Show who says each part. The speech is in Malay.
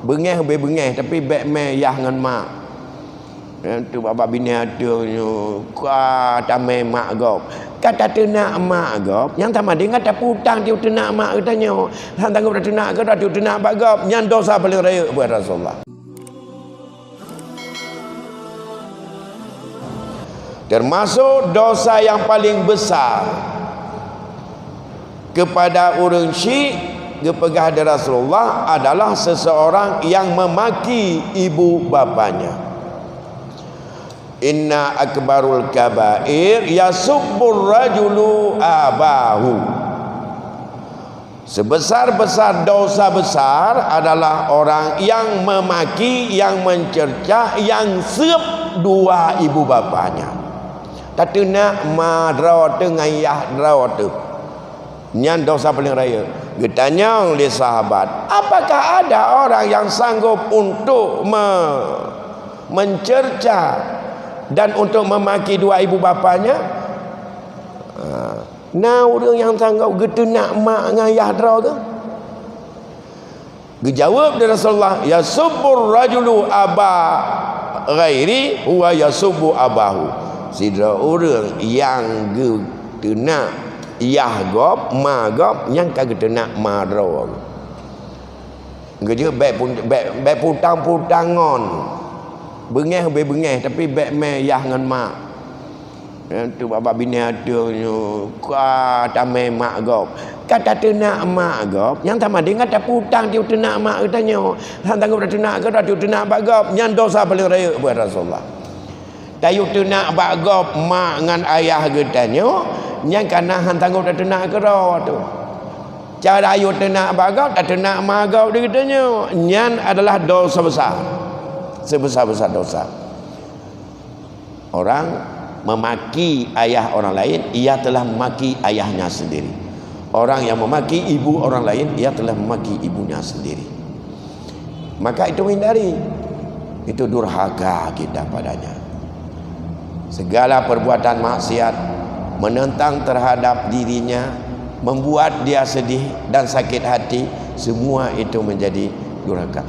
Speaker 1: Bengeh be bengeh tapi bek meyah ngan mak. Tu bapa bini adanya ka tamai mak gop. Kata tenak mak gop, yang sama dengan kata putang tiu tenak mak katanya. Han tanggup tenak ke tiu tenak mak gop, yang dosa paling raya buat Rasulullah. Termasuk dosa yang paling besar kepada orang syirik kepegah dari Rasulullah adalah seseorang yang memaki ibu bapanya. Inna akbarul kabair yasubbur rajulu abahu. Sebesar-besar dosa besar adalah orang yang memaki, yang mencerca, yang sep dua ibu bapanya. Tatuna madra dengan yah drawatu. Nyan dosa paling raya. Ditanya oleh sahabat, apakah ada orang yang sanggup untuk mencerca dan untuk memaki dua ibu bapanya? Nah, orang yang sanggup getenak mak dengan yahdra ke? Dijawab dari Rasulullah, yasubbur rajulu aba ghairi huwa yasubbu abahu. Sidra orang yang getenak yahgop magop yang kagak nak madro geje bek putang-putangon bengeh be bengeh tapi bek meyah ngan mak. Tu bapa bini adanya ka tamai mak gop. Kata tenak mak gop, yang sama dengan kata putang tiu tenak mak katanya. Han tanggup tenak ke tiu tenak mak gop, yang dosa paling raya buat Rasulullah. Tayu tenak mak gop mak ngan ayah katanya. Yang kana han tanggup dah tenak kera tu. Cara ayu tenak bagau dah tenak magau dia katanya. Nyan adalah dosa besar. Sebesar-besar dosa. Orang memaki ayah orang lain, ia telah memaki ayahnya sendiri. Orang yang memaki ibu orang lain, ia telah memaki ibunya sendiri. Maka itu hindari. Itu durhaka kita padanya. Segala perbuatan maksiat menentang terhadap dirinya, membuat dia sedih dan sakit hati, semua itu menjadi durhaka.